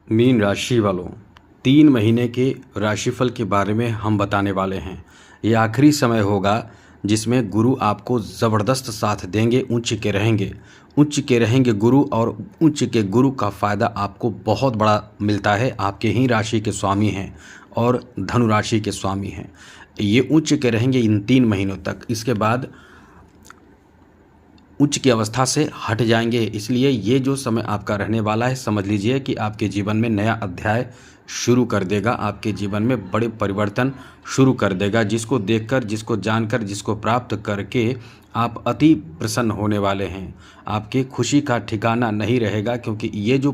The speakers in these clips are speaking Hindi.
मीन राशि वालों, 3 महीने के राशिफल के बारे में हम बताने वाले हैं। ये आखिरी समय होगा जिसमें गुरु आपको ज़बरदस्त साथ देंगे, उच्च के रहेंगे गुरु, और उच्च के गुरु का फ़ायदा आपको बहुत बड़ा मिलता है। आपके ही राशि के स्वामी हैं और धनु राशि के स्वामी हैं। ये उच्च के रहेंगे इन 3 महीनों तक। इसके बाद उच्च की अवस्था से हट जाएंगे। इसलिए ये जो समय आपका रहने वाला है, समझ लीजिए कि आपके जीवन में नया अध्याय शुरू कर देगा, आपके जीवन में बड़े परिवर्तन शुरू कर देगा, जिसको देखकर, जिसको जानकर, जिसको प्राप्त करके आप अति प्रसन्न होने वाले हैं। आपके खुशी का ठिकाना नहीं रहेगा, क्योंकि ये जो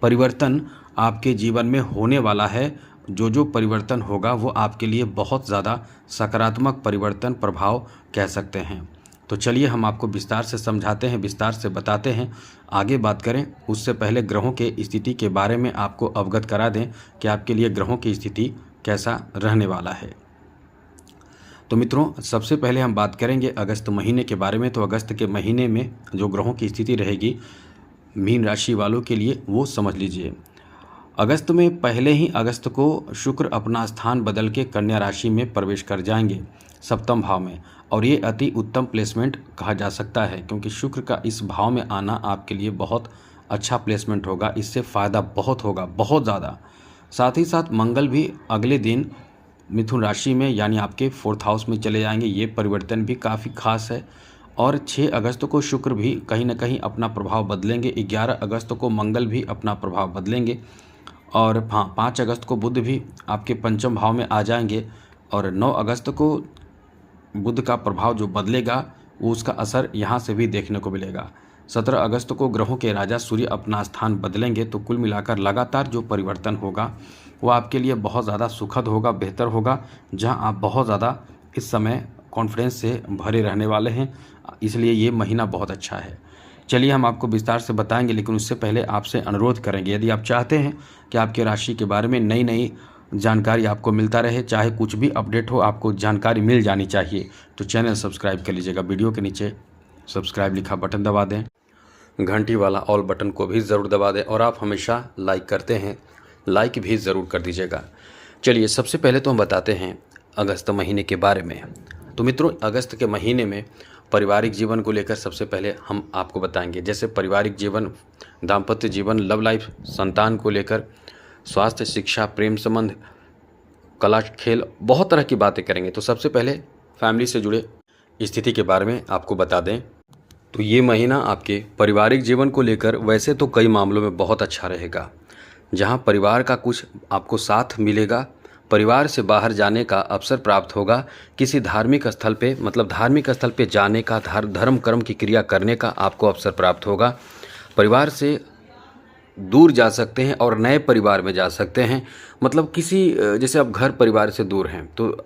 परिवर्तन आपके जीवन में होने वाला है, जो परिवर्तन होगा वो आपके लिए बहुत ज़्यादा सकारात्मक परिवर्तन प्रभाव कह सकते हैं। तो चलिए हम आपको विस्तार से समझाते हैं, विस्तार से बताते हैं। आगे बात करें उससे पहले ग्रहों के स्थिति के बारे में आपको अवगत करा दें कि आपके लिए ग्रहों की स्थिति कैसा रहने वाला है। तो मित्रों, सबसे पहले हम बात करेंगे अगस्त महीने के बारे में। तो अगस्त के महीने में जो ग्रहों की स्थिति रहेगी मीन राशि वालों के लिए, वो समझ लीजिए। अगस्त में पहले ही अगस्त को शुक्र अपना स्थान बदल के कन्या राशि में प्रवेश कर जाएंगे, सप्तम भाव में। और ये अति उत्तम प्लेसमेंट कहा जा सकता है, क्योंकि शुक्र का इस भाव में आना आपके लिए बहुत अच्छा प्लेसमेंट होगा। इससे फ़ायदा बहुत होगा, बहुत ज़्यादा। साथ ही साथ मंगल भी अगले दिन मिथुन राशि में यानी आपके 4th हाउस में चले जाएंगे। ये परिवर्तन भी काफ़ी खास है। और 6 अगस्त को शुक्र भी कहीं ना कहीं अपना प्रभाव बदलेंगे। 11 अगस्त को मंगल भी अपना प्रभाव बदलेंगे। और हाँ, 5 अगस्त को बुध भी आपके पंचम भाव में आ जाएंगे। और 9 अगस्त को बुध का प्रभाव जो बदलेगा, वो उसका असर यहाँ से भी देखने को मिलेगा। 17 अगस्त को ग्रहों के राजा सूर्य अपना स्थान बदलेंगे। तो कुल मिलाकर लगातार जो परिवर्तन होगा वो आपके लिए बहुत ज़्यादा सुखद होगा, बेहतर होगा, जहाँ आप बहुत ज़्यादा इस समय कॉन्फिडेंस से भरे रहने वाले हैं। इसलिए ये महीना बहुत अच्छा है। चलिए हम आपको विस्तार से बताएंगे, लेकिन उससे पहले आपसे अनुरोध करेंगे, यदि आप चाहते हैं कि आपके राशि के बारे में नई नई जानकारी आपको मिलता रहे, चाहे कुछ भी अपडेट हो, आपको जानकारी मिल जानी चाहिए, तो चैनल सब्सक्राइब कर लीजिएगा। वीडियो के नीचे सब्सक्राइब लिखा बटन दबा दें, घंटी वाला ऑल बटन को भी ज़रूर दबा दें। और आप हमेशा लाइक करते हैं, लाइक भी ज़रूर कर दीजिएगा। चलिए सबसे पहले तो हम बताते हैं अगस्त महीने के बारे में। तो मित्रों, अगस्त के महीने में पारिवारिक जीवन को लेकर सबसे पहले हम आपको बताएंगे। जैसे पारिवारिक जीवन, दाम्पत्य जीवन, लव लाइफ, संतान को लेकर, स्वास्थ्य, शिक्षा, प्रेम संबंध, कला, खेल, बहुत तरह की बातें करेंगे। तो सबसे पहले फैमिली से जुड़े स्थिति के बारे में आपको बता दें। तो ये महीना आपके पारिवारिक जीवन को लेकर वैसे तो कई मामलों में बहुत अच्छा रहेगा, जहां परिवार का कुछ आपको साथ मिलेगा। परिवार से बाहर जाने का अवसर प्राप्त होगा। किसी धार्मिक स्थल पे, मतलब धार्मिक स्थल पे जाने का, धर्म कर्म की क्रिया करने का आपको अवसर प्राप्त होगा। परिवार से दूर जा सकते हैं और नए परिवार में जा सकते हैं। मतलब किसी, जैसे आप घर परिवार से दूर हैं, तो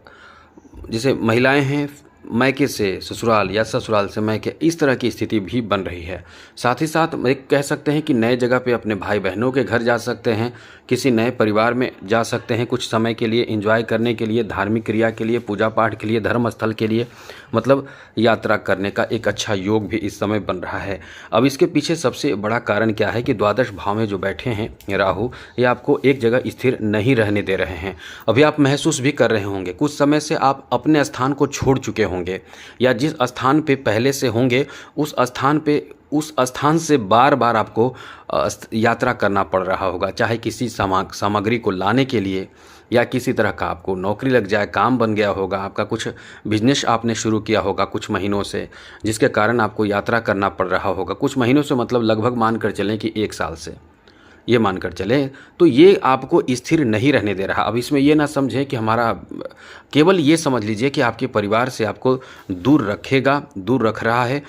जैसे महिलाएं हैं मायके से ससुराल या ससुराल से मायके, इस तरह की स्थिति भी बन रही है। साथ ही साथ एक कह सकते हैं कि नए जगह पे अपने भाई बहनों के घर जा सकते हैं, किसी नए परिवार में जा सकते हैं कुछ समय के लिए, एंजॉय करने के लिए, धार्मिक क्रिया के लिए, पूजा पाठ के लिए, धर्म स्थल के लिए, मतलब यात्रा करने का एक अच्छा योग भी इस समय बन रहा है। अब इसके पीछे सबसे बड़ा कारण क्या है कि द्वादश भाव में जो बैठे हैं राहु, ये आपको एक जगह स्थिर नहीं रहने दे रहे हैं। अभी आप महसूस भी कर रहे होंगे, कुछ समय से आप अपने स्थान को छोड़ चुके होंगे, या जिस स्थान पे पहले से होंगे उस स्थान से बार बार आपको यात्रा करना पड़ रहा होगा, चाहे किसी सामग्री को लाने के लिए, या किसी तरह का आपको नौकरी लग जाए, काम बन गया होगा, आपका कुछ बिजनेस आपने शुरू किया होगा कुछ महीनों से, जिसके कारण आपको यात्रा करना पड़ रहा होगा। कुछ महीनों से मतलब लगभग मान कर चलें कि 1 साल से, ये मानकर चलें, तो ये आपको स्थिर नहीं रहने दे रहा। अब इसमें ये ना समझें कि हमारा, केवल ये समझ लीजिए कि आपके परिवार से आपको दूर रख रहा है,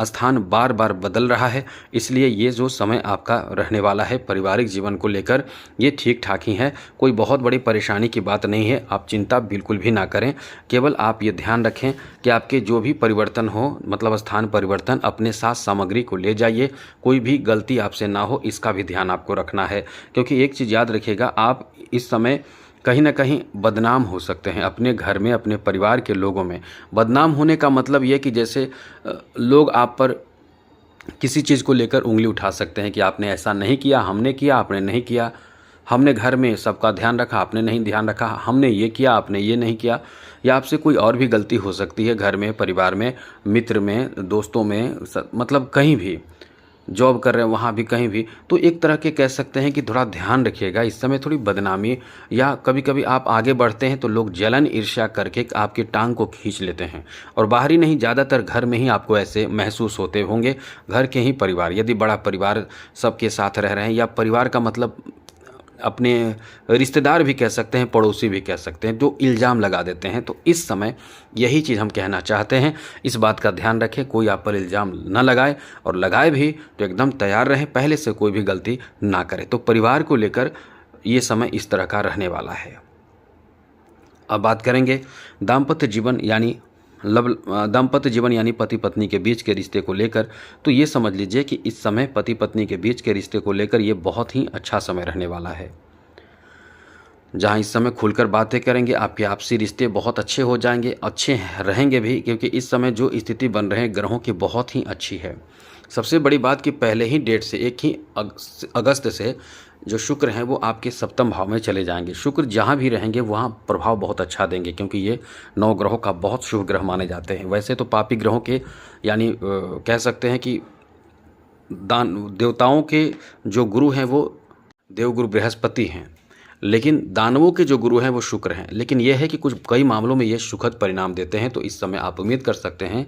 स्थान बार बार बदल रहा है। इसलिए ये जो समय आपका रहने वाला है पारिवारिक जीवन को लेकर, ये ठीक ठाक ही है, कोई बहुत बड़ी परेशानी की बात नहीं है। आप चिंता बिल्कुल भी ना करें। केवल आप ये ध्यान रखें कि आपके जो भी परिवर्तन हो, मतलब स्थान परिवर्तन, अपने साथ सामग्री को ले जाइए, कोई भी गलती आपसे ना हो, इसका भी ध्यान आपको रखना है। क्योंकि एक चीज़ याद रखिएगा, आप इस समय कहीं ना कहीं बदनाम हो सकते हैं अपने घर में, अपने परिवार के लोगों में। बदनाम होने का मतलब ये कि जैसे लोग आप पर किसी चीज़ को लेकर उंगली उठा सकते हैं कि आपने ऐसा नहीं किया, हमने किया, आपने नहीं किया, हमने घर में सबका ध्यान रखा, आपने नहीं ध्यान रखा, हमने ये किया, आपने ये नहीं किया। या आपसे कोई और भी गलती हो सकती है, घर में, परिवार में, मित्र में, दोस्तों में, मतलब कहीं भी जॉब कर रहे हैं वहाँ भी, कहीं भी। तो एक तरह के कह सकते हैं कि थोड़ा ध्यान रखिएगा, इस समय थोड़ी बदनामी, या कभी कभी आप आगे बढ़ते हैं तो लोग जलन ईर्ष्या करके आपकी टांग को खींच लेते हैं। और बाहरी नहीं, ज़्यादातर घर में ही आपको ऐसे महसूस होते होंगे। घर के ही परिवार, यदि बड़ा परिवार सबके साथ रह रहे हैं, या परिवार का मतलब अपने रिश्तेदार भी कह सकते हैं, पड़ोसी भी कह सकते हैं, जो इल्ज़ाम लगा देते हैं। तो इस समय यही चीज़ हम कहना चाहते हैं, इस बात का ध्यान रखें, कोई आप पर इल्ज़ाम न लगाए, और लगाए भी तो एकदम तैयार रहें, पहले से कोई भी गलती ना करें। तो परिवार को लेकर ये समय इस तरह का रहने वाला है। अब बात करेंगे दाम्पत्य जीवन यानी पति पत्नी के बीच के रिश्ते को लेकर। तो ये समझ लीजिए कि इस समय पति पत्नी के बीच के रिश्ते को लेकर ये बहुत ही अच्छा समय रहने वाला है, जहाँ इस समय खुलकर बातें करेंगे, आपके आपसी रिश्ते बहुत अच्छे हो जाएंगे, अच्छे रहेंगे भी, क्योंकि इस समय जो स्थिति बन रहे हैं ग्रहों की बहुत ही अच्छी है। सबसे बड़ी बात कि पहले ही डेट से 1 ही अगस्त से जो शुक्र हैं वो आपके सप्तम भाव में चले जाएंगे। शुक्र जहाँ भी रहेंगे वहाँ प्रभाव बहुत अच्छा देंगे, क्योंकि ये 9 ग्रहों का बहुत शुभ ग्रह माने जाते हैं। वैसे तो पापी ग्रहों के यानी कह सकते हैं कि देवताओं के जो गुरु हैं वो देवगुरु बृहस्पति हैं, लेकिन दानवों के जो गुरु हैं वो शुक्र हैं। लेकिन यह है कि कई मामलों में ये सुखद परिणाम देते हैं। तो इस समय आप उम्मीद कर सकते हैं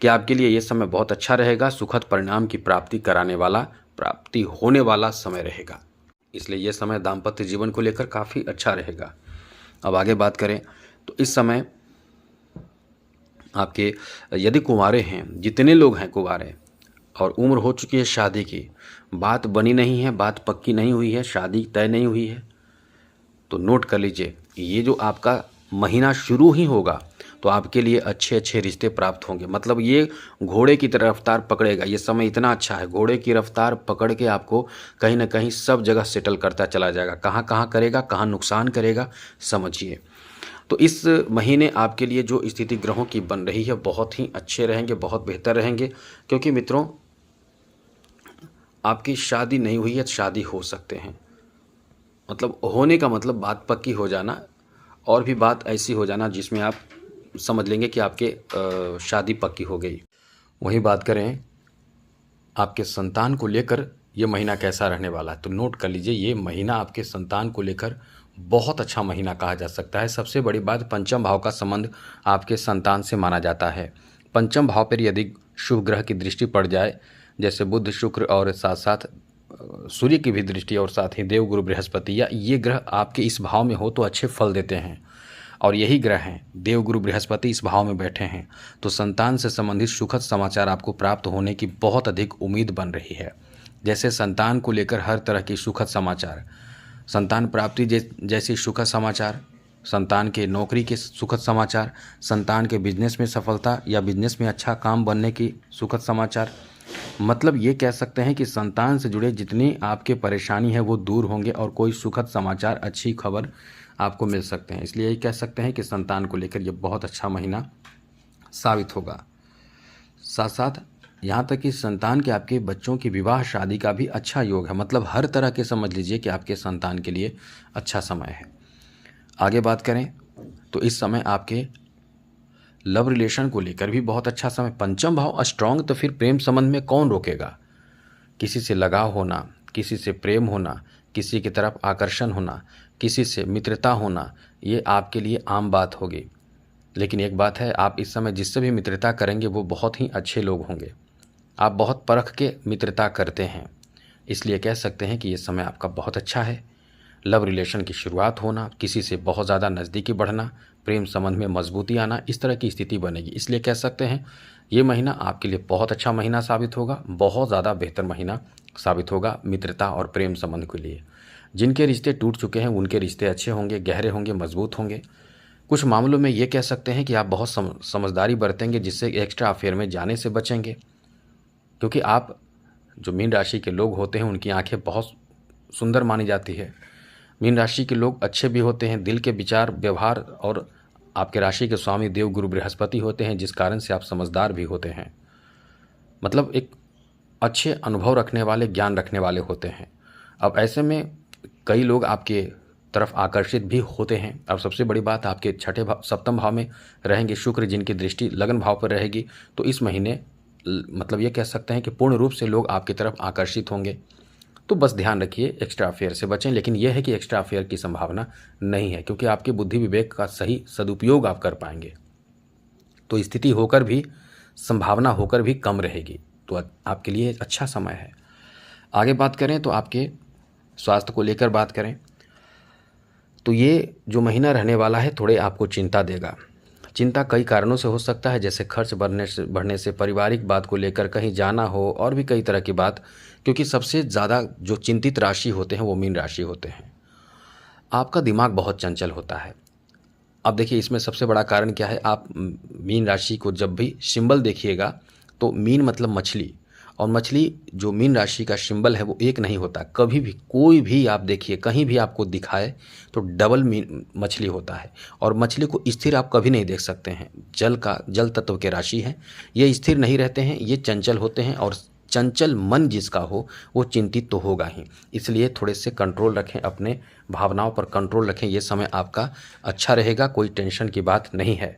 कि आपके लिए ये समय बहुत अच्छा रहेगा, सुखद परिणाम की प्राप्ति होने वाला समय रहेगा। इसलिए यह समय दाम्पत्य जीवन को लेकर काफ़ी अच्छा रहेगा। अब आगे बात करें तो इस समय आपके यदि कुंवारे हैं, जितने लोग हैं कुंवारे और उम्र हो चुकी है शादी की, बात बनी नहीं है, बात पक्की नहीं हुई है, शादी तय नहीं हुई है, तो नोट कर लीजिए, ये जो आपका महीना शुरू ही होगा तो आपके लिए अच्छे अच्छे रिश्ते प्राप्त होंगे। मतलब ये घोड़े की तरह रफ्तार पकड़ेगा। ये समय इतना अच्छा है, घोड़े की रफ्तार पकड़ के आपको कहीं ना कहीं सब जगह सेटल करता चला जाएगा। कहाँ कहाँ करेगा, कहाँ नुकसान करेगा, समझिए। तो इस महीने आपके लिए जो स्थिति ग्रहों की बन रही है बहुत ही अच्छे रहेंगे, बहुत बेहतर रहेंगे। क्योंकि मित्रों, आपकी शादी नहीं हुई है तो शादी हो सकते हैं। मतलब होने का मतलब बात पक्की हो जाना, और भी बात ऐसी हो जाना जिसमें आप समझ लेंगे कि आपके शादी पक्की हो गई। वही बात करें आपके संतान को लेकर ये महीना कैसा रहने वाला है, तो नोट कर लीजिए, ये महीना आपके संतान को लेकर बहुत अच्छा महीना कहा जा सकता है। सबसे बड़ी बात, पंचम भाव का संबंध आपके संतान से माना जाता है। पंचम भाव पर यदि शुभ ग्रह की दृष्टि पड़ जाए, जैसे बुध, शुक्र और साथ साथ सूर्य की भी दृष्टि, और साथ ही देवगुरु बृहस्पति, या ये ग्रह आपके इस भाव में हो तो अच्छे फल देते हैं। और यही ग्रह हैं, देवगुरु बृहस्पति इस भाव में बैठे हैं, तो संतान से संबंधित सुखद समाचार आपको प्राप्त होने की बहुत अधिक उम्मीद बन रही है। जैसे संतान को लेकर हर तरह की सुखद समाचार, संतान प्राप्ति जैसी सुखद समाचार, संतान के नौकरी के सुखद समाचार, संतान के बिजनेस में सफलता या बिजनेस में अच्छा काम बनने की सुखद समाचार। मतलब ये कह सकते हैं कि संतान से जुड़े जितनी आपके परेशानी है वो दूर होंगे, और कोई सुखद समाचार, अच्छी खबर आपको मिल सकते हैं। इसलिए ये कह सकते हैं कि संतान को लेकर ये बहुत अच्छा महीना साबित होगा। साथ साथ यहाँ तक कि संतान के आपके बच्चों की विवाह शादी का भी अच्छा योग है। मतलब हर तरह के समझ लीजिए कि आपके संतान के लिए अच्छा समय है। आगे बात करें तो इस समय आपके लव रिलेशन को लेकर भी बहुत अच्छा समय। पंचम भाव स्ट्रांग, तो फिर प्रेम संबंध में कौन रोकेगा। किसी से लगाव होना, किसी से प्रेम होना, किसी की तरफ आकर्षण होना, किसी से मित्रता होना, ये आपके लिए आम बात होगी। लेकिन एक बात है, आप इस समय जिससे भी मित्रता करेंगे वो बहुत ही अच्छे लोग होंगे। आप बहुत परख के मित्रता करते हैं, इसलिए कह सकते हैं कि ये समय आपका बहुत अच्छा है। लव रिलेशन की शुरुआत होना, किसी से बहुत ज़्यादा नज़दीकी बढ़ना, प्रेम संबंध में मजबूती आना, इस तरह की स्थिति बनेगी। इसलिए कह सकते हैं ये महीना आपके लिए बहुत अच्छा महीना साबित होगा, बहुत ज़्यादा बेहतर महीना साबित होगा मित्रता और प्रेम संबंध के लिए। जिनके रिश्ते टूट चुके हैं उनके रिश्ते अच्छे होंगे, गहरे होंगे, मजबूत होंगे। कुछ मामलों में ये कह सकते हैं कि आप बहुत समझदारी बरतेंगे, जिससे एक्स्ट्रा अफेयर में जाने से बचेंगे। क्योंकि आप जो मीन राशि के लोग होते हैं उनकी आंखें बहुत सुंदर मानी जाती है। मीन राशि के लोग अच्छे भी होते हैं, दिल के विचार, व्यवहार, और आपके राशि के स्वामी देव गुरु बृहस्पति होते हैं, जिस कारण से आप समझदार भी होते हैं। मतलब एक अच्छे अनुभव रखने वाले, ज्ञान रखने वाले होते हैं। अब ऐसे में कई लोग आपके तरफ आकर्षित भी होते हैं। अब सबसे बड़ी बात, आपके छठे भाव, सप्तम भाव में रहेंगे शुक्र, जिनकी दृष्टि लगन भाव पर रहेगी, तो इस महीने मतलब ये कह सकते हैं कि पूर्ण रूप से लोग आपकी तरफ आकर्षित होंगे। तो बस ध्यान रखिए, एक्स्ट्रा अफेयर से बचें। लेकिन यह है कि एक्स्ट्रा अफेयर की संभावना नहीं है, क्योंकि आपके बुद्धि विवेक का सही सदुपयोग आप कर पाएंगे। तो स्थिति होकर भी, संभावना होकर भी कम रहेगी, तो आपके लिए अच्छा समय है। आगे बात करें तो आपके स्वास्थ्य को लेकर बात करें तो ये जो महीना रहने वाला है थोड़े आपको चिंता देगा। चिंता कई कारणों से हो सकता है, जैसे खर्च बढ़ने से, पारिवारिक बात को लेकर कहीं जाना हो, और भी कई तरह की बात, क्योंकि सबसे ज़्यादा जो चिंतित राशि होते हैं वो मीन राशि होते हैं। आपका दिमाग बहुत चंचल होता है। अब देखिए, इसमें सबसे बड़ा कारण क्या है, आप मीन राशि को जब भी सिंबल देखिएगा तो मीन मतलब मछली, और मछली जो मीन राशि का सिंबल है वो एक नहीं होता। कभी भी कोई भी आप देखिए, कहीं भी आपको दिखाए तो डबल मीन मछली होता है। और मछली को स्थिर आप कभी नहीं देख सकते हैं। जल तत्व के राशि हैं, ये स्थिर नहीं रहते हैं, ये चंचल होते हैं। और चंचल मन जिसका हो वो चिंतित तो होगा ही। इसलिए थोड़े से कंट्रोल रखें, अपने भावनाओं पर कंट्रोल रखें। ये समय आपका अच्छा रहेगा, कोई टेंशन की बात नहीं है।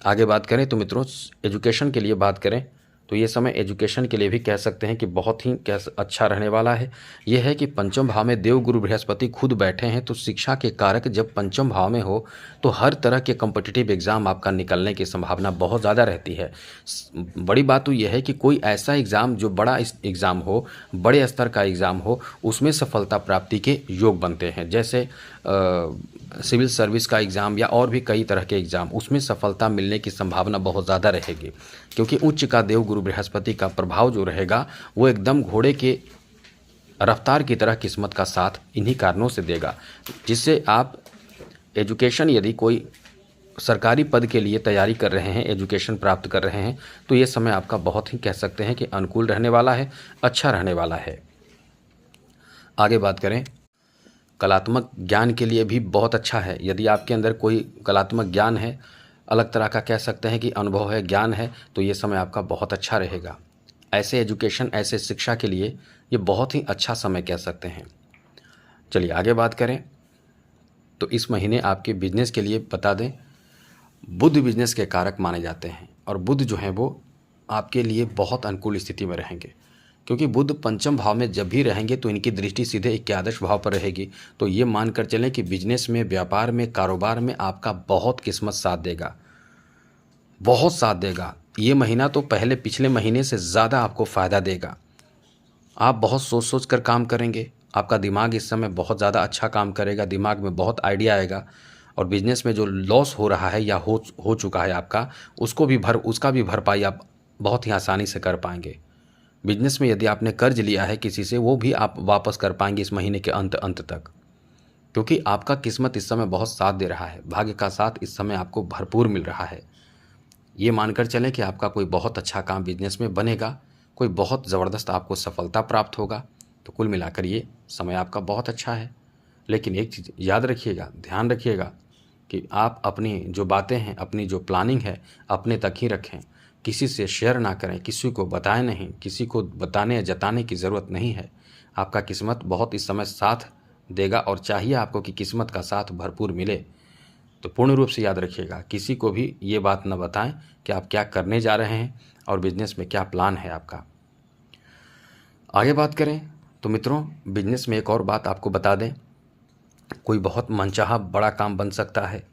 आगे बात करें तो मित्रों, एजुकेशन के लिए बात करें तो ये समय एजुकेशन के लिए भी कह सकते हैं कि बहुत ही अच्छा रहने वाला है। यह है कि पंचम भाव में देव गुरु बृहस्पति खुद बैठे हैं, तो शिक्षा के कारक जब पंचम भाव में हो तो हर तरह के कॉम्पिटिटिव एग्ज़ाम आपका निकलने की संभावना बहुत ज़्यादा रहती है। बड़ी बात तो यह है कि कोई ऐसा एग्ज़ाम जो बड़ा एग्ज़ाम हो, बड़े स्तर का एग्ज़ाम हो, उसमें सफलता प्राप्ति के योग बनते हैं। जैसे सिविल सर्विस का एग्ज़ाम या और भी कई तरह के एग्ज़ाम, उसमें सफलता मिलने की संभावना बहुत ज़्यादा रहेगी, क्योंकि उच्च का देव गुरु बृहस्पति का प्रभाव जो रहेगा वो एकदम घोड़े के रफ्तार की तरह किस्मत का साथ इन्हीं कारणों से देगा, जिससे आप एजुकेशन, यदि कोई सरकारी पद के लिए तैयारी कर रहे हैं, एजुकेशन प्राप्त कर रहे हैं, तो ये समय आपका बहुत ही कह सकते हैं कि अनुकूल रहने वाला है, अच्छा रहने वाला है। आगे बात करें, कलात्मक ज्ञान के लिए भी बहुत अच्छा है। यदि आपके अंदर कोई कलात्मक ज्ञान है, अलग तरह का कह सकते हैं कि अनुभव है, ज्ञान है, तो ये समय आपका बहुत अच्छा रहेगा। ऐसे एजुकेशन, ऐसे शिक्षा के लिए ये बहुत ही अच्छा समय कह सकते हैं। चलिए आगे बात करें तो इस महीने आपके बिजनेस के लिए बता दें, बुध बिजनेस के कारक माने जाते हैं, और बुध जो हैं वो आपके लिए बहुत अनुकूल स्थिति में रहेंगे, क्योंकि बुध पंचम भाव में जब भी रहेंगे तो इनकी दृष्टि सीधे एकादश भाव पर रहेगी। तो ये मानकर चलें कि बिजनेस में, व्यापार में, कारोबार में आपका बहुत किस्मत साथ देगा, बहुत साथ देगा। ये महीना तो पहले पिछले महीने से ज़्यादा आपको फ़ायदा देगा। आप बहुत सोच सोच कर काम करेंगे, आपका दिमाग इस समय बहुत ज़्यादा अच्छा काम करेगा, दिमाग में बहुत आइडिया आएगा, और बिजनेस में जो लॉस हो रहा है या हो चुका है आपका, उसका भी भरपाई आप बहुत ही आसानी से कर पाएंगे। बिजनेस में यदि आपने कर्ज लिया है किसी से, वो भी आप वापस कर पाएंगे इस महीने के अंत तक, क्योंकि आपका किस्मत इस समय बहुत साथ दे रहा है, भाग्य का साथ इस समय आपको भरपूर मिल रहा है। ये मानकर चलें कि आपका कोई बहुत अच्छा काम बिजनेस में बनेगा, कोई बहुत ज़बरदस्त आपको सफलता प्राप्त होगा। तो कुल मिलाकर ये समय आपका बहुत अच्छा है। लेकिन एक चीज़ याद रखिएगा, ध्यान रखिएगा कि आप अपनी जो बातें हैं, अपनी जो प्लानिंग है, अपने तक ही रखें, किसी से शेयर ना करें, किसी को बताएं नहीं, किसी को बताने या जताने की ज़रूरत नहीं है। आपका किस्मत बहुत इस समय साथ देगा, और चाहिए आपको कि किस्मत का साथ भरपूर मिले। तो पूर्ण रूप से याद रखिएगा, किसी को भी ये बात न बताएं कि आप क्या करने जा रहे हैं और बिजनेस में क्या प्लान है आपका। आगे बात करें तो मित्रों, बिजनेस में एक और बात आपको बता दें, कोई बहुत मनचाहा बड़ा काम बन सकता है,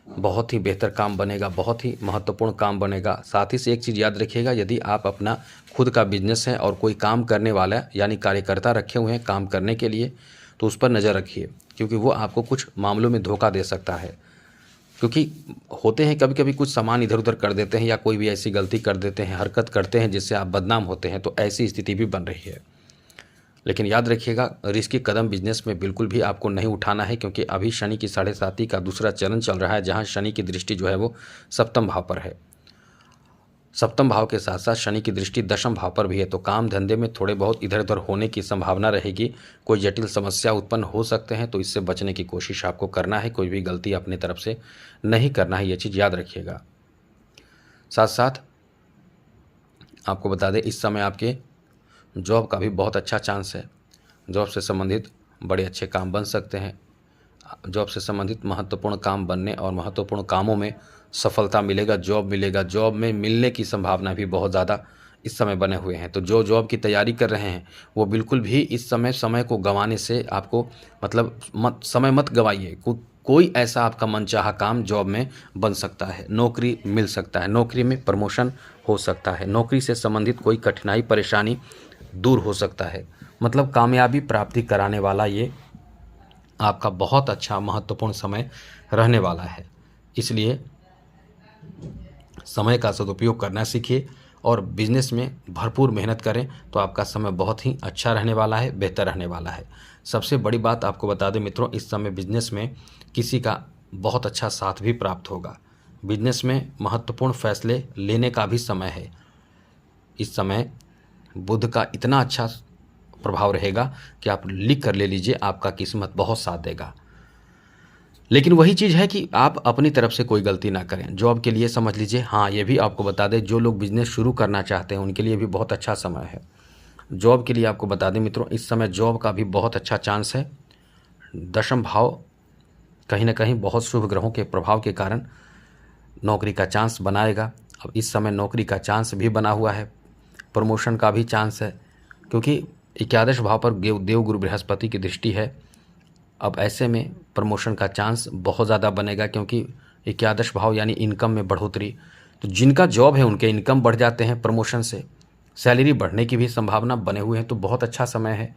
बहुत ही बेहतर काम बनेगा, बहुत ही महत्वपूर्ण काम बनेगा। साथ ही से एक चीज़ याद रखिएगा, यदि आप अपना खुद का बिजनेस है और कोई काम करने वाला यानी कार्यकर्ता रखे हुए हैं काम करने के लिए, तो उस पर नज़र रखिए, क्योंकि वो आपको कुछ मामलों में धोखा दे सकता है। क्योंकि होते हैं कभी कभी कुछ सामान इधर उधर कर देते हैं, या कोई भी ऐसी गलती कर देते हैं, हरकत करते हैं जिससे आप बदनाम होते हैं, तो ऐसी स्थिति भी बन रही है। लेकिन याद रखिएगा, रिस्की कदम बिजनेस में बिल्कुल भी आपको नहीं उठाना है, क्योंकि अभी शनि की 7.5 का दूसरा चरण चल रहा है, जहां शनि की दृष्टि जो है वो सप्तम भाव पर है। सप्तम भाव के साथ साथ शनि की दृष्टि दशम भाव पर भी है, तो काम धंधे में थोड़े बहुत इधर उधर होने की संभावना रहेगी। कोई जटिल समस्या उत्पन्न हो सकते हैं, तो इससे बचने की कोशिश आपको करना है, कोई भी गलती अपनी तरफ से नहीं करना है, ये चीज़ याद रखिएगा। साथ साथ आपको बता दें, इस समय आपके जॉब का भी बहुत अच्छा चांस है। जॉब से संबंधित बड़े अच्छे काम बन सकते हैं। जॉब से संबंधित महत्वपूर्ण काम बनने और महत्वपूर्ण कामों में सफलता मिलेगा, जॉब मिलेगा। जॉब में मिलने की संभावना भी बहुत ज़्यादा इस समय बने हुए हैं। तो जो जॉब की तैयारी कर रहे हैं वो बिल्कुल भी इस समय को गंवाने से आपको मतलब समय मत गंवाइए। कोई ऐसा आपका मनचाहा काम जॉब में बन सकता है, नौकरी मिल सकता है, नौकरी में प्रमोशन हो सकता है, नौकरी से संबंधित कोई कठिनाई परेशानी दूर हो सकता है। मतलब कामयाबी प्राप्ति कराने वाला ये आपका बहुत अच्छा महत्वपूर्ण समय रहने वाला है। इसलिए समय का सदुपयोग करना सीखिए और बिजनेस में भरपूर मेहनत करें तो आपका समय बहुत ही अच्छा रहने वाला है, बेहतर रहने वाला है। सबसे बड़ी बात आपको बता दें मित्रों, इस समय बिजनेस में किसी का बहुत अच्छा साथ भी प्राप्त होगा। बिजनेस में महत्वपूर्ण फैसले लेने का भी समय है। इस समय बुध का इतना अच्छा प्रभाव रहेगा कि आप लिख कर ले लीजिए, आपका किस्मत बहुत साथ देगा। लेकिन वही चीज़ है कि आप अपनी तरफ से कोई गलती ना करें। जॉब के लिए समझ लीजिए, हाँ ये भी आपको बता दें, जो लोग बिजनेस शुरू करना चाहते हैं उनके लिए भी बहुत अच्छा समय है। जॉब के लिए आपको बता दें मित्रों, इस समय जॉब का भी बहुत अच्छा चांस है। दशम भाव कहीं ना कहीं बहुत शुभ ग्रहों के प्रभाव के कारण नौकरी का चांस बनाएगा। अब इस समय नौकरी का चांस भी बना हुआ है, प्रमोशन का भी चांस है, क्योंकि 11 भाव पर देवगुरु बृहस्पति की दृष्टि है। अब ऐसे में प्रमोशन का चांस बहुत ज़्यादा बनेगा, क्योंकि 11 भाव यानी इनकम में बढ़ोतरी। तो जिनका जॉब है उनके इनकम बढ़ जाते हैं, प्रमोशन से सैलरी बढ़ने की भी संभावना बने हुए हैं। तो बहुत अच्छा समय है।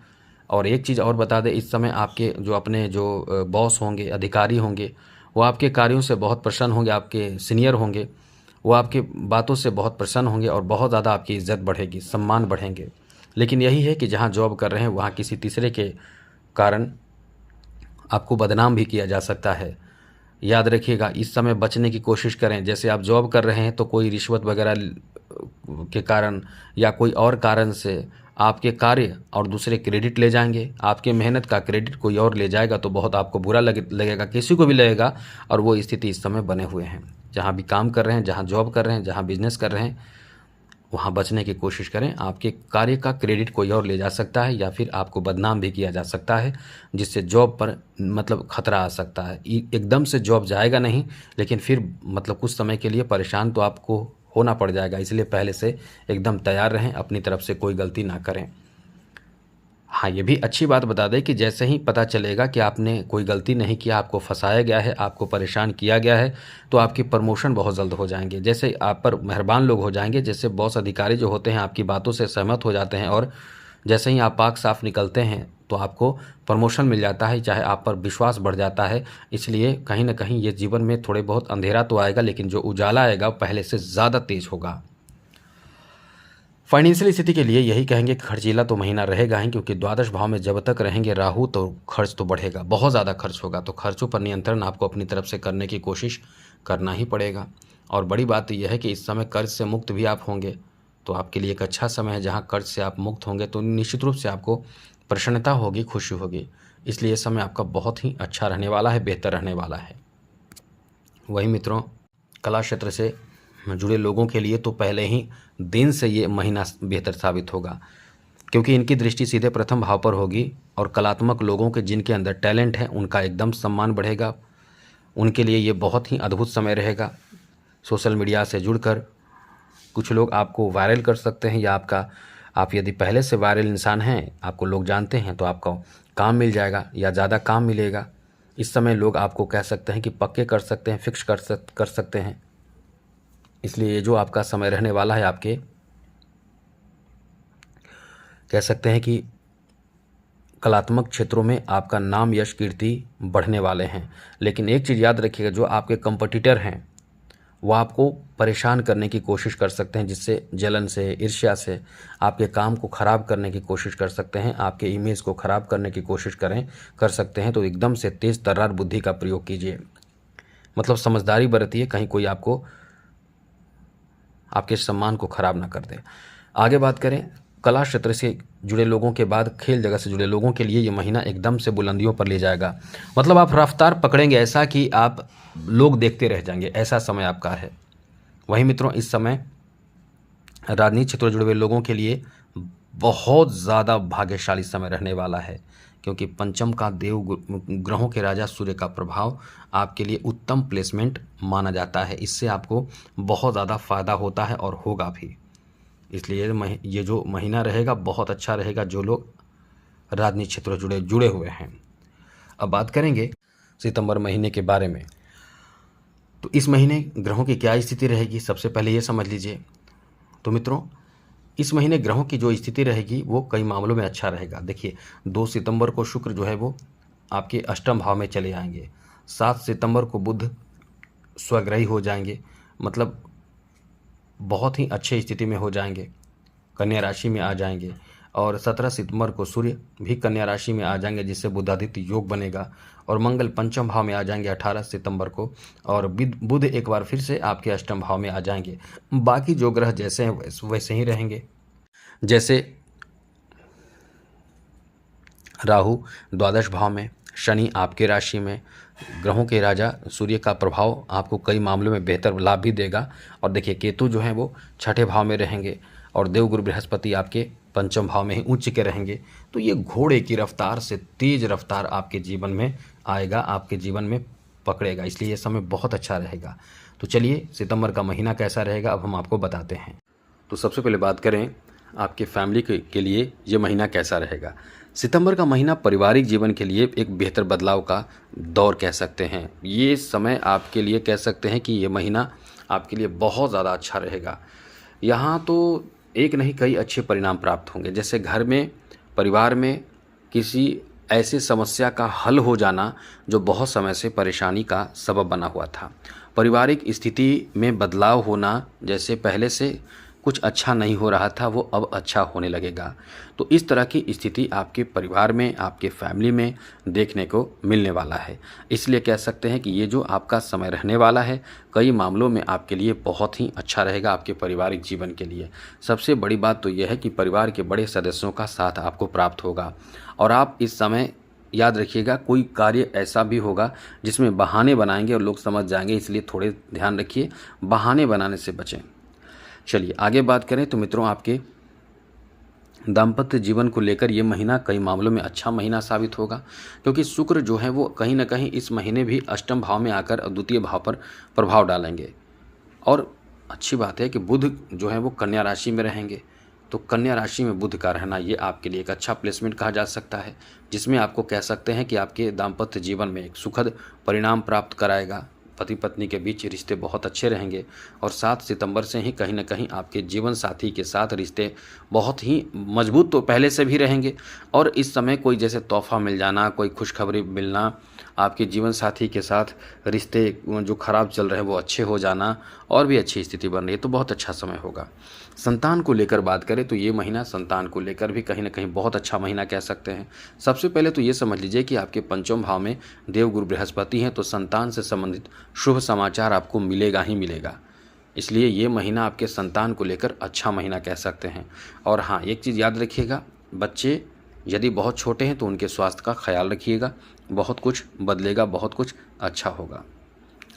और एक चीज़ और बता दें, इस समय आपके जो अपने जो बॉस होंगे, अधिकारी होंगे, वो आपके कार्यों से बहुत प्रसन्न होंगे। आपके सीनियर होंगे, वो आपकी बातों से बहुत प्रसन्न होंगे और बहुत ज़्यादा आपकी इज्जत बढ़ेगी, सम्मान बढ़ेंगे। लेकिन यही है कि जहाँ जॉब कर रहे हैं वहाँ किसी तीसरे के कारण आपको बदनाम भी किया जा सकता है। याद रखिएगा, इस समय बचने की कोशिश करें। जैसे आप जॉब कर रहे हैं तो कोई रिश्वत वगैरह के कारण या कोई और कारण से आपके कार्य और दूसरे क्रेडिट ले जाएंगे, आपके मेहनत का क्रेडिट कोई और ले जाएगा तो बहुत आपको बुरा लगेगा, किसी को भी लगेगा। और वो स्थिति इस समय बने हुए हैं। जहाँ भी काम कर रहे हैं, जहाँ जॉब कर रहे हैं, जहाँ बिजनेस कर रहे हैं, वहाँ बचने की कोशिश करें। आपके कार्य का क्रेडिट कोई और ले जा सकता है या फिर आपको बदनाम भी किया जा सकता है, जिससे जॉब पर मतलब खतरा आ सकता है। एकदम से जॉब जाएगा नहीं, लेकिन फिर मतलब कुछ समय के लिए परेशान तो आपको होना पड़ जाएगा। इसलिए पहले से एकदम तैयार रहें, अपनी तरफ से कोई गलती ना करें। हाँ, ये भी अच्छी बात बता दें कि जैसे ही पता चलेगा कि आपने कोई गलती नहीं किया, आपको फंसाया गया है, आपको परेशान किया गया है, तो आपकी प्रमोशन बहुत जल्द हो जाएंगे। जैसे आप पर मेहरबान लोग हो जाएंगे, जैसे बॉस अधिकारी जो होते हैं आपकी बातों से सहमत हो जाते हैं और जैसे ही आप पाक साफ निकलते हैं तो आपको प्रमोशन मिल जाता है, चाहे आप पर विश्वास बढ़ जाता है। इसलिए कहीं ना कहीं ये जीवन में थोड़े बहुत अंधेरा तो आएगा, लेकिन जो उजाला आएगा पहले से ज़्यादा तेज होगा। फाइनेंशियल स्थिति के लिए यही कहेंगे कि खर्चीला तो महीना रहेगा ही, क्योंकि द्वादश भाव में जब तक रहेंगे राहु तो खर्च तो बढ़ेगा, बहुत ज़्यादा खर्च होगा। तो खर्चों पर नियंत्रण आपको अपनी तरफ से करने की कोशिश करना ही पड़ेगा। और बड़ी बात यह है कि इस समय कर्ज से मुक्त भी आप होंगे, तो आपके लिए एक अच्छा समय है। जहाँ कर्ज से आप मुक्त होंगे तो निश्चित रूप से आपको प्रसन्नता होगी, खुशी होगी। इसलिए ये समय आपका बहुत ही अच्छा रहने वाला है, बेहतर रहने वाला है। वही मित्रों, कला क्षेत्र से जुड़े लोगों के लिए तो पहले ही दिन से ये महीना बेहतर साबित होगा, क्योंकि इनकी दृष्टि सीधे प्रथम भाव पर होगी। और कलात्मक लोगों के जिनके अंदर टैलेंट है उनका एकदम सम्मान बढ़ेगा। उनके लिए ये बहुत ही अद्भुत समय रहेगा। सोशल मीडिया से जुड़कर कुछ लोग आपको वायरल कर सकते हैं, या आप यदि पहले से वायरल इंसान हैं, आपको लोग जानते हैं, तो आपको काम मिल जाएगा या ज़्यादा काम मिलेगा। इस समय लोग आपको कह सकते हैं कि पक्के कर सकते हैं, फिक्स कर सकते हैं। इसलिए ये जो आपका समय रहने वाला है, आपके कह सकते हैं कि कलात्मक क्षेत्रों में आपका नाम, यश, कीर्ति बढ़ने वाले हैं। लेकिन एक चीज़ याद रखिएगा, जो आपके कंपटीटर हैं वो आपको परेशान करने की कोशिश कर सकते हैं, जिससे जलन से, ईर्ष्या से आपके काम को ख़राब करने की कोशिश कर सकते हैं, आपके इमेज को ख़राब करने की कोशिश कर सकते हैं। तो एकदम से तेज़ तर्रार बुद्धि का प्रयोग कीजिए, मतलब समझदारी बरतिए, कहीं कोई आपके सम्मान को खराब ना कर दे। आगे बात करें कला क्षेत्र से जुड़े लोगों के बाद खेल जगत से जुड़े लोगों के लिए ये महीना एकदम से बुलंदियों पर ले जाएगा। मतलब आप रफ्तार पकड़ेंगे ऐसा कि आप लोग देखते रह जाएंगे, ऐसा समय आपका है। वहीं मित्रों, इस समय राजनीतिक क्षेत्र से जुड़े हुए लोगों के लिए बहुत ज़्यादा भाग्यशाली समय रहने वाला है, क्योंकि पंचम का देव ग्रहों के राजा सूर्य का प्रभाव आपके लिए उत्तम प्लेसमेंट माना जाता है। इससे आपको बहुत ज़्यादा फ़ायदा होता है और होगा भी। इसलिए ये जो महीना रहेगा बहुत अच्छा रहेगा जो लोग राजनीतिक क्षेत्र से जुड़े हुए हैं। अब बात करेंगे सितंबर महीने के बारे में। तो इस महीने ग्रहों की क्या स्थिति रहेगी, सबसे पहले ये समझ लीजिए। तो मित्रों, इस महीने ग्रहों की जो स्थिति रहेगी वो कई मामलों में अच्छा रहेगा। देखिए, 2 सितंबर को शुक्र जो है वो आपके अष्टम भाव में चले जाएंगे। 7 सितंबर को बुध स्वग्रही हो जाएंगे, मतलब बहुत ही अच्छे स्थिति में हो जाएंगे, कन्या राशि में आ जाएंगे। और 17 सितंबर को सूर्य भी कन्या राशि में आ जाएंगे, जिससे बुधादित्य योग बनेगा। और मंगल पंचम भाव में आ जाएंगे 18 सितंबर को, और बुध एक बार फिर से आपके अष्टम भाव में आ जाएंगे। बाकी जो ग्रह जैसे हैं वैसे ही रहेंगे। जैसे राहु द्वादश भाव में, शनि आपके राशि में, ग्रहों के राजा सूर्य का प्रभाव आपको कई मामलों में बेहतर लाभ भी देगा। और देखिए, केतु जो है वो छठे भाव में रहेंगे, और देवगुरु बृहस्पति आपके पंचम भाव में ही उच्च के रहेंगे। तो ये घोड़े की रफ्तार से तेज रफ्तार आपके जीवन में आएगा, आपके जीवन में पकड़ेगा। इसलिए ये समय बहुत अच्छा रहेगा। तो चलिए, सितंबर का महीना कैसा रहेगा अब हम आपको बताते हैं। तो सबसे पहले बात करें आपके फैमिली के लिए ये महीना कैसा रहेगा। सितंबर का महीना पारिवारिक जीवन के लिए एक बेहतर बदलाव का दौर कह सकते हैं। ये समय आपके लिए कह सकते हैं कि ये महीना आपके लिए बहुत ज़्यादा अच्छा रहेगा। यहाँ तो एक नहीं कई अच्छे परिणाम प्राप्त होंगे। जैसे घर में, परिवार में किसी ऐसी समस्या का हल हो जाना जो बहुत समय से परेशानी का सबब बना हुआ था। पारिवारिक स्थिति में बदलाव होना, जैसे पहले से कुछ अच्छा नहीं हो रहा था वो अब अच्छा होने लगेगा। तो इस तरह की स्थिति आपके परिवार में, आपके फैमिली में देखने को मिलने वाला है। इसलिए कह सकते हैं कि ये जो आपका समय रहने वाला है कई मामलों में आपके लिए बहुत ही अच्छा रहेगा, आपके पारिवारिक जीवन के लिए। सबसे बड़ी बात तो यह है कि परिवार के बड़े सदस्यों का साथ आपको प्राप्त होगा। और आप इस समय याद रखिएगा, कोई कार्य ऐसा भी होगा जिसमें बहाने बनाएंगे और लोग समझ जाएंगे, इसलिए थोड़े ध्यान रखिए, बहाने बनाने से बचें। चलिए आगे बात करें तो मित्रों, आपके दाम्पत्य जीवन को लेकर ये महीना कई मामलों में अच्छा महीना साबित होगा, क्योंकि शुक्र जो है वो कहीं ना कहीं इस महीने भी अष्टम भाव में आकर द्वितीय भाव पर प्रभाव डालेंगे। और अच्छी बात है कि बुध जो है वो कन्या राशि में रहेंगे। तो कन्या राशि में बुध का रहना ये आपके लिए एक अच्छा प्लेसमेंट कहा जा सकता है, जिसमें आपको कह सकते हैं कि आपके दाम्पत्य जीवन में एक सुखद परिणाम प्राप्त कराएगा। पति पत्नी के बीच रिश्ते बहुत अच्छे रहेंगे। और 7 सितंबर से ही कहीं ना कहीं आपके जीवन साथी के साथ रिश्ते बहुत ही मजबूत तो पहले से भी रहेंगे। और इस समय कोई जैसे तोहफा मिल जाना, कोई खुशखबरी मिलना, आपके जीवन साथी के साथ रिश्ते जो खराब चल रहे हैं वो अच्छे हो जाना, और भी अच्छी स्थिति बन रही है, तो बहुत अच्छा समय होगा। संतान को लेकर बात करें तो ये महीना संतान को लेकर भी कहीं ना कहीं बहुत अच्छा महीना कह सकते हैं। सबसे पहले तो ये समझ लीजिए कि आपके पंचम भाव में देवगुरु बृहस्पति हैं, तो संतान से संबंधित शुभ समाचार आपको मिलेगा ही मिलेगा। इसलिए ये महीना आपके संतान को लेकर अच्छा महीना कह सकते हैं। और हाँ, एक चीज़ याद रखिएगा, बच्चे यदि बहुत छोटे हैं तो उनके स्वास्थ्य का ख्याल रखिएगा, बहुत कुछ बदलेगा, बहुत कुछ अच्छा होगा।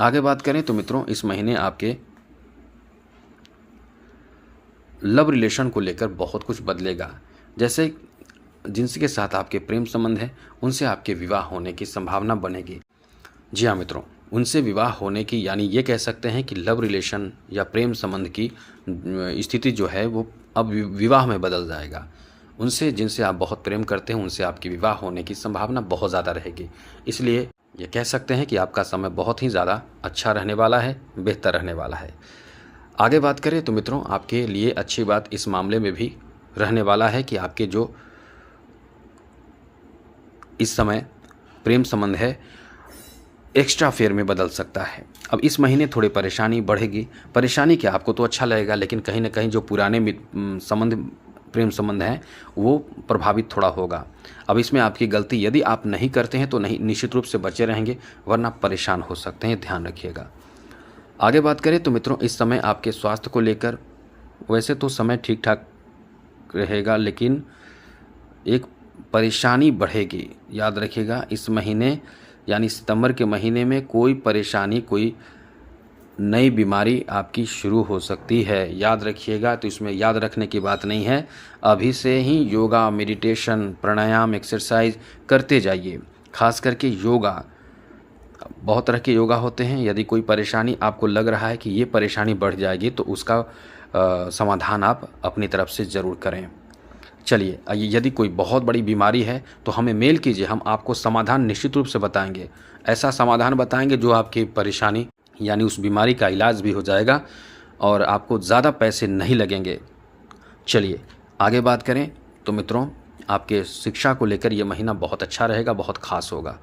आगे बात करें तो मित्रों, इस महीने आपके लव रिलेशन को लेकर बहुत कुछ बदलेगा। जैसे जिनके साथ आपके प्रेम संबंध है उनसे आपके विवाह होने की संभावना बनेगी। जी हाँ मित्रों, उनसे विवाह होने की, यानी ये कह सकते हैं कि लव रिलेशन या प्रेम संबंध की स्थिति जो है वो अब विवाह में बदल जाएगा। उनसे जिनसे आप बहुत प्रेम करते हैं उनसे आपकी विवाह होने की संभावना बहुत ज़्यादा रहेगी। इसलिए ये कह सकते हैं कि आपका समय बहुत ही ज़्यादा अच्छा रहने वाला है, बेहतर रहने वाला है। आगे बात करें तो मित्रों, आपके लिए अच्छी बात इस मामले में भी रहने वाला है कि आपके जो इस समय प्रेम संबंध है एक्स्ट्रा अफेयर में बदल सकता है। अब इस महीने थोड़ी परेशानी बढ़ेगी। परेशानी क्या, आपको तो अच्छा लगेगा, लेकिन कहीं ना कहीं जो पुराने प्रेम संबंध हैं वो प्रभावित थोड़ा होगा। अब इसमें आपकी गलती यदि आप नहीं करते हैं तो नहीं, निश्चित रूप से बचे रहेंगे, वरना परेशान हो सकते हैं, ध्यान रखिएगा। आगे बात करें तो मित्रों, इस समय आपके स्वास्थ्य को लेकर वैसे तो समय ठीक ठाक रहेगा, लेकिन एक परेशानी बढ़ेगी। याद रखिएगा, इस महीने यानी सितंबर के महीने में कोई परेशानी, कोई नई बीमारी आपकी शुरू हो सकती है। याद रखिएगा। तो इसमें याद रखने की बात नहीं है, अभी से ही योगा, मेडिटेशन, प्राणायाम, एक्सरसाइज करते जाइए। खास करके योगा, बहुत तरह के योगा होते हैं। यदि कोई परेशानी आपको लग रहा है कि ये परेशानी बढ़ जाएगी तो उसका समाधान आप अपनी तरफ से ज़रूर करें। चलिए, यदि कोई बहुत बड़ी बीमारी है तो हमें मेल कीजिए, हम आपको समाधान निश्चित रूप से बताएंगे। ऐसा समाधान बताएंगे जो आपकी परेशानी यानी उस बीमारी का इलाज भी हो जाएगा और आपको ज़्यादा पैसे नहीं लगेंगे। चलिए आगे बात करें तो मित्रों, आपके शिक्षा को लेकर ये महीना बहुत अच्छा रहेगा, बहुत खास होगा,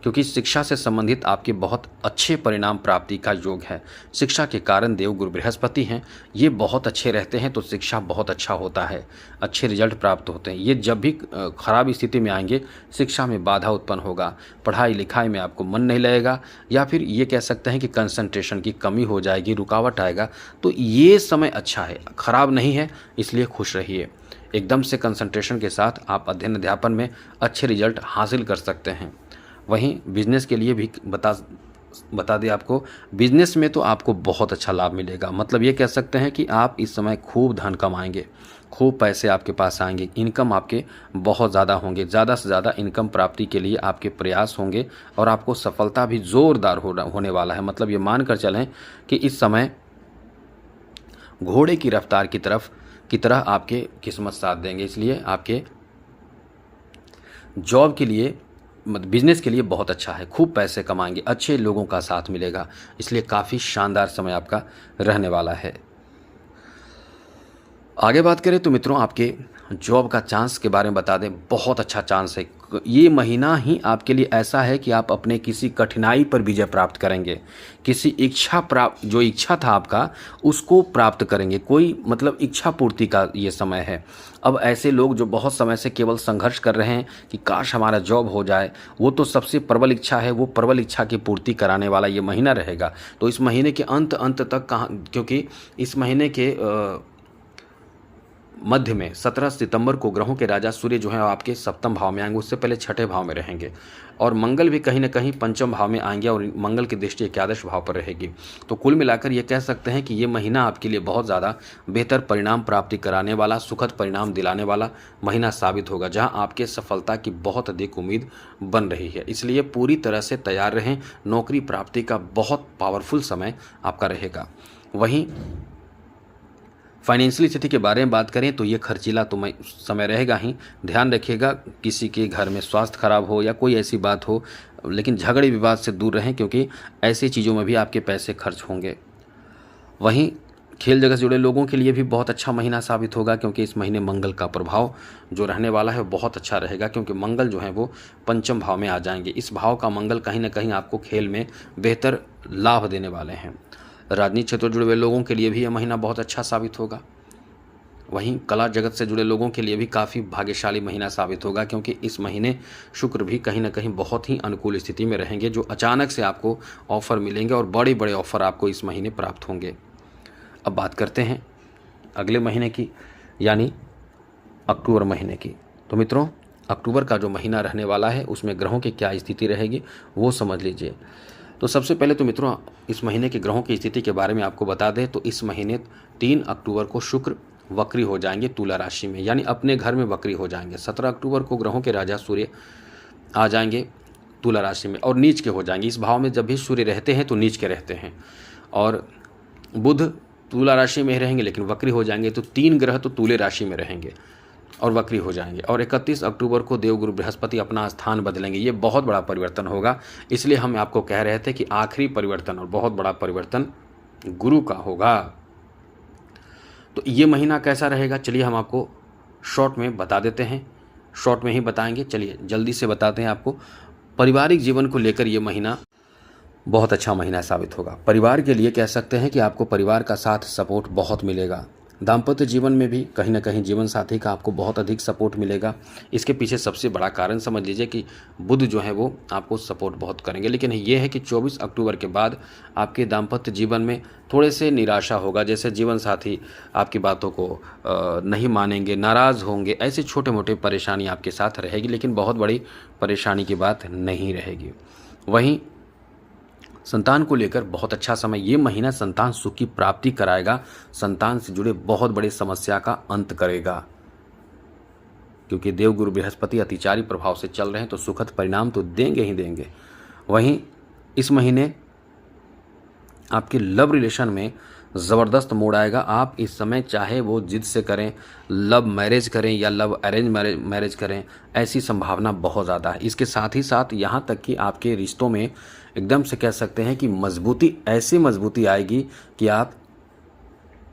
क्योंकि शिक्षा से संबंधित आपके बहुत अच्छे परिणाम प्राप्ति का योग है। शिक्षा के कारण देव गुरु बृहस्पति हैं, ये बहुत अच्छे रहते हैं तो शिक्षा बहुत अच्छा होता है, अच्छे रिजल्ट प्राप्त होते हैं। ये जब भी खराब स्थिति में आएंगे, शिक्षा में बाधा उत्पन्न होगा, पढ़ाई लिखाई में आपको मन नहीं लगेगा, या फिर ये कह सकते हैं कि कंसंट्रेशन की कमी हो जाएगी, रुकावट आएगा। तो ये समय अच्छा है, खराब नहीं है, इसलिए खुश रहिए। एकदम से कंसंट्रेशन के साथ आप अध्ययन अध्यापन में अच्छे रिजल्ट हासिल कर सकते हैं। वहीं बिजनेस के लिए भी बता दें आपको, बिजनेस में तो आपको बहुत अच्छा लाभ मिलेगा। मतलब ये कह सकते हैं कि आप इस समय खूब धन कमाएंगे, खूब पैसे आपके पास आएंगे, इनकम आपके बहुत ज़्यादा होंगे। ज़्यादा से ज़्यादा इनकम प्राप्ति के लिए आपके प्रयास होंगे और आपको सफलता भी ज़ोरदार होने वाला है। मतलब ये मान कर चलें कि इस समय घोड़े की रफ्तार की तरह आपके किस्मत साथ देंगे। इसलिए आपके जॉब के लिए, बिजनेस के लिए बहुत अच्छा है, खूब पैसे कमाएंगे, अच्छे लोगों का साथ मिलेगा, इसलिए काफ़ी शानदार समय आपका रहने वाला है। आगे बात करें तो मित्रों, आपके जॉब का चांस के बारे में बता दें, बहुत अच्छा चांस है। ये महीना ही आपके लिए ऐसा है कि आप अपने किसी कठिनाई पर विजय प्राप्त करेंगे, किसी जो इच्छा था आपका उसको प्राप्त करेंगे। कोई मतलब इच्छा पूर्ति का ये समय है। अब ऐसे लोग जो बहुत समय से केवल संघर्ष कर रहे हैं कि काश हमारा जॉब हो जाए, वो तो सबसे प्रबल इच्छा है, वो प्रबल इच्छा की पूर्ति कराने वाला ये महीना रहेगा। तो इस महीने के अंत तक क्योंकि इस महीने के मध्य में 17 सितंबर को ग्रहों के राजा सूर्य जो है आपके सप्तम भाव में आएंगे, उससे पहले छठे भाव में रहेंगे, और मंगल भी कहीं ना कहीं पंचम भाव में आएंगे और मंगल की दृष्टि एकादश भाव पर रहेगी। तो कुल मिलाकर ये कह सकते हैं कि ये महीना आपके लिए बहुत ज़्यादा बेहतर परिणाम प्राप्ति कराने वाला, सुखद परिणाम दिलाने वाला महीना साबित होगा, जहाँ आपके सफलता की बहुत अधिक उम्मीद बन रही है। इसलिए पूरी तरह से तैयार रहें, नौकरी प्राप्ति का बहुत पावरफुल समय आपका रहेगा। वहीं फाइनेंशियल स्थिति के बारे में बात करें तो ये खर्चीला तो समय रहेगा ही। ध्यान रखिएगा किसी के घर में स्वास्थ्य खराब हो या कोई ऐसी बात हो, लेकिन झगड़े विवाद से दूर रहें, क्योंकि ऐसी चीज़ों में भी आपके पैसे खर्च होंगे। वहीं खेल जगत से जुड़े लोगों के लिए भी बहुत अच्छा महीना साबित होगा, क्योंकि इस महीने मंगल का प्रभाव जो रहने वाला है बहुत अच्छा रहेगा, क्योंकि मंगल जो है वो पंचम भाव में आ जाएंगे। इस भाव का मंगल कहीं ना कहीं आपको खेल में बेहतर लाभ देने वाले हैं। राजनीतिक क्षेत्र से जुड़े हुए लोगों के लिए भी यह महीना बहुत अच्छा साबित होगा। वहीं कला जगत से जुड़े लोगों के लिए भी काफ़ी भाग्यशाली महीना साबित होगा, क्योंकि इस महीने शुक्र भी कहीं ना कहीं बहुत ही अनुकूल स्थिति में रहेंगे, जो अचानक से आपको ऑफ़र मिलेंगे और बड़े बड़े ऑफ़र आपको इस महीने प्राप्त होंगे। अब बात करते हैं अगले महीने की, यानी अक्टूबर महीने की। तो मित्रों, अक्टूबर का जो महीना रहने वाला है उसमें ग्रहों की क्या स्थिति रहेगी वो समझ लीजिए। तो सबसे पहले तो मित्रों, इस महीने के ग्रहों की स्थिति के बारे में आपको बता दें तो इस महीने 3 अक्टूबर को शुक्र वक्री हो जाएंगे तुला राशि में, यानी अपने घर में वक्री हो जाएंगे। 17 अक्टूबर को ग्रहों के राजा सूर्य आ जाएंगे तुला राशि में और नीच के हो जाएंगे। इस भाव में जब भी सूर्य रहते हैं तो नीच के रहते हैं, और बुध तुला राशि में रहेंगे लेकिन वक्री हो जाएंगे। तो 3 ग्रह तो तुले राशि में रहेंगे और वक्री हो जाएंगे। और 31 अक्टूबर को देवगुरु बृहस्पति अपना स्थान बदलेंगे। ये बहुत बड़ा परिवर्तन होगा, इसलिए हम आपको कह रहे थे कि आखिरी परिवर्तन और बहुत बड़ा परिवर्तन गुरु का होगा। तो ये महीना कैसा रहेगा, चलिए हम आपको शॉर्ट में बता देते हैं, शॉर्ट में ही बताएंगे। चलिए जल्दी से बताते हैं आपको। पारिवारिक जीवन को लेकर ये महीना बहुत अच्छा महीना साबित होगा। परिवार के लिए कह सकते हैं कि आपको परिवार का साथ सपोर्ट बहुत मिलेगा। दाम्पत्य जीवन में भी कहीं ना कहीं जीवन साथी का आपको बहुत अधिक सपोर्ट मिलेगा। इसके पीछे सबसे बड़ा कारण समझ लीजिए कि बुध जो है वो आपको सपोर्ट बहुत करेंगे। लेकिन ये है कि 24 अक्टूबर के बाद आपके दाम्पत्य जीवन में थोड़े से निराशा होगा, जैसे जीवन साथी आपकी बातों को नहीं मानेंगे, नाराज़ होंगे, ऐसे छोटे मोटे परेशानी आपके साथ रहेगी, लेकिन बहुत बड़ी परेशानी की बात नहीं रहेगी। वहीं संतान को लेकर बहुत अच्छा समय, ये महीना संतान सुख की प्राप्ति कराएगा, संतान से जुड़े बहुत बड़े समस्या का अंत करेगा, क्योंकि देवगुरु बृहस्पति अतिचारी प्रभाव से चल रहे हैं तो सुखद परिणाम तो देंगे ही देंगे। वहीं इस महीने आपके लव रिलेशन में ज़बरदस्त मोड़ आएगा। आप इस समय चाहे वो जिद से करें, लव मैरिज करें या लव अरेंज मैरिज करें, ऐसी संभावना बहुत ज़्यादा है। इसके साथ ही साथ यहाँ तक कि आपके रिश्तों में एकदम से कह सकते हैं कि मजबूती, ऐसी मजबूती आएगी कि आप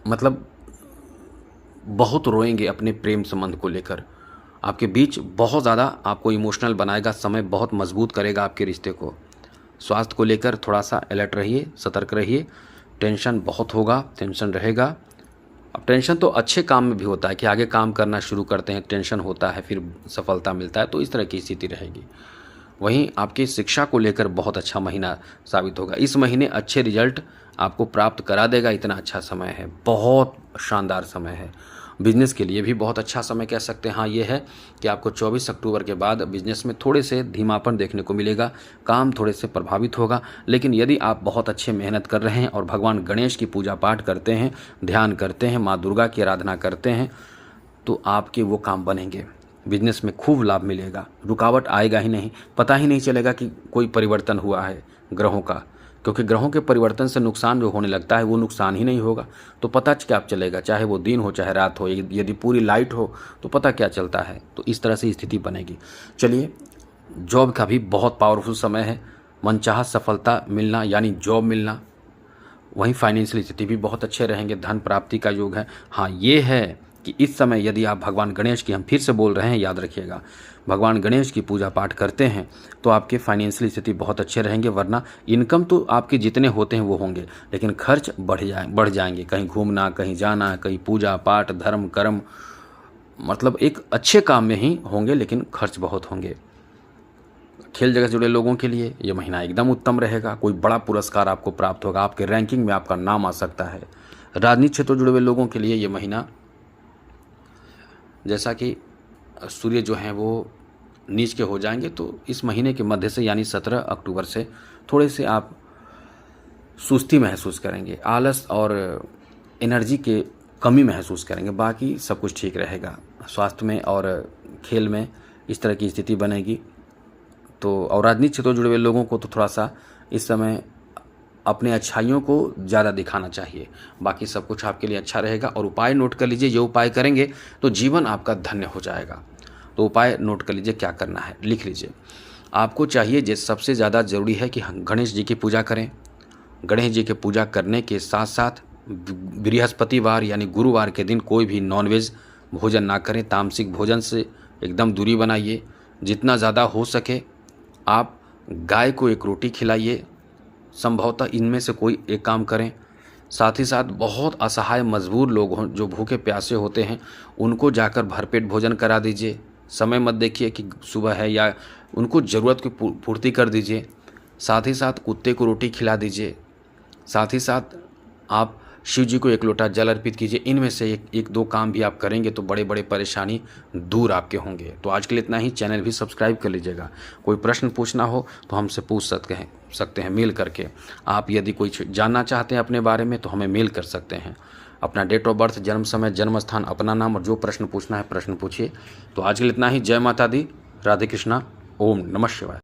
मतलब बहुत रोएंगे अपने प्रेम संबंध को लेकर। आपके बीच बहुत ज़्यादा आपको इमोशनल बनाएगा, समय बहुत मजबूत करेगा आपके रिश्ते को। स्वास्थ्य को लेकर थोड़ा सा अलर्ट रहिए, सतर्क रहिए। टेंशन बहुत होगा, टेंशन रहेगा। अब टेंशन तो अच्छे काम में भी होता है कि आगे काम करना शुरू करते हैं, टेंशन होता है, फिर सफलता मिलता है, तो इस तरह की स्थिति रहेगी। वहीं आपकी शिक्षा को लेकर बहुत अच्छा महीना साबित होगा। इस महीने अच्छे रिजल्ट आपको प्राप्त करा देगा, इतना अच्छा समय है, बहुत शानदार समय है। बिजनेस के लिए भी बहुत अच्छा समय कह सकते हैं। हाँ, ये है कि आपको 24 अक्टूबर के बाद बिजनेस में थोड़े से धीमापन देखने को मिलेगा, काम थोड़े से प्रभावित होगा। लेकिन यदि आप बहुत अच्छे मेहनत कर रहे हैं और भगवान गणेश की पूजा पाठ करते हैं, ध्यान करते हैं, माँ दुर्गा की आराधना करते हैं, तो आपके वो काम बनेंगे। बिजनेस में खूब लाभ मिलेगा, रुकावट आएगा ही नहीं, पता ही नहीं चलेगा कि कोई परिवर्तन हुआ है ग्रहों का, क्योंकि ग्रहों के परिवर्तन से नुकसान जो होने लगता है वो नुकसान ही नहीं होगा। तो पता क्या चलेगा, चाहे वो दिन हो चाहे रात हो, यदि पूरी लाइट हो तो पता क्या चलता है। तो इस तरह से स्थिति बनेगी। चलिए, जॉब का भी बहुत पावरफुल समय है, मनचाहा सफलता मिलना यानी जॉब मिलना। वहीं फाइनेंशियल स्थिति भी बहुत अच्छे रहेंगे, धन प्राप्ति का योग है। हाँ, ये है कि इस समय यदि आप भगवान गणेश की, हम फिर से बोल रहे हैं, याद रखिएगा, भगवान गणेश की पूजा पाठ करते हैं तो आपके फाइनेंशियल स्थिति बहुत अच्छे रहेंगे। वरना इनकम तो आपके जितने होते हैं वो होंगे, लेकिन खर्च बढ़ जाएंगे। कहीं घूमना, कहीं जाना, कहीं पूजा पाठ, धर्म कर्म, मतलब एक अच्छे काम में ही होंगे, लेकिन खर्च बहुत होंगे। खेल जगत से जुड़े लोगों के लिए ये महीना एकदम उत्तम रहेगा। कोई बड़ा पुरस्कार आपको प्राप्त होगा, आपके रैंकिंग में आपका नाम आ सकता है। राजनीतिक क्षेत्र से जुड़े हुए लोगों के लिए ये महीना, जैसा कि सूर्य जो हैं वो नीच के हो जाएंगे, तो इस महीने के मध्य से यानी 17 अक्टूबर से थोड़े से आप सुस्ती महसूस करेंगे, आलस और एनर्जी के कमी महसूस करेंगे। बाकी सब कुछ ठीक रहेगा। स्वास्थ्य में और खेल में इस तरह की स्थिति बनेगी। तो और राजनीतिक क्षेत्र से जुड़े हुए लोगों को तो थोड़ा सा इस समय अपने अच्छाइयों को ज़्यादा दिखाना चाहिए। बाकी सब कुछ आपके लिए अच्छा रहेगा। और उपाय नोट कर लीजिए, ये उपाय करेंगे तो जीवन आपका धन्य हो जाएगा। तो उपाय नोट कर लीजिए, क्या करना है लिख लीजिए। आपको चाहिए, जो सबसे ज़्यादा ज़रूरी है कि गणेश जी की पूजा करें। गणेश जी की पूजा करने के साथ साथ बृहस्पतिवार यानी गुरुवार के दिन कोई भी नॉनवेज भोजन ना करें। तामसिक भोजन से एकदम दूरी बनाइए। जितना ज़्यादा हो सके आप गाय को एक रोटी खिलाइए। संभवतः इनमें से कोई एक काम करें। साथ ही साथ बहुत असहाय मजबूर लोग हों, जो भूखे प्यासे होते हैं, उनको जाकर भरपेट भोजन करा दीजिए। समय मत देखिए कि सुबह है, या उनको ज़रूरत की पूर्ति कर दीजिए। साथ ही साथ कुत्ते को रोटी खिला दीजिए। साथ ही साथ आप शिव जी को एक लोटा जल अर्पित कीजिए। इनमें से एक दो काम भी आप करेंगे तो बड़े बड़े परेशानी दूर आपके होंगे। तो आज के लिए इतना ही। चैनल भी सब्सक्राइब कर लीजिएगा। कोई प्रश्न पूछना हो तो हमसे पूछ सकते हैं मेल करके। आप यदि कोई जानना चाहते हैं अपने बारे में तो हमें मेल कर सकते हैं। अपना डेट ऑफ बर्थ, जन्म समय, जन्म स्थान, अपना नाम और जो प्रश्न पूछना है प्रश्न पूछिए। तो आज के लिए इतना ही। जय माता दी, राधे कृष्णा, ओम नमः शिवाय।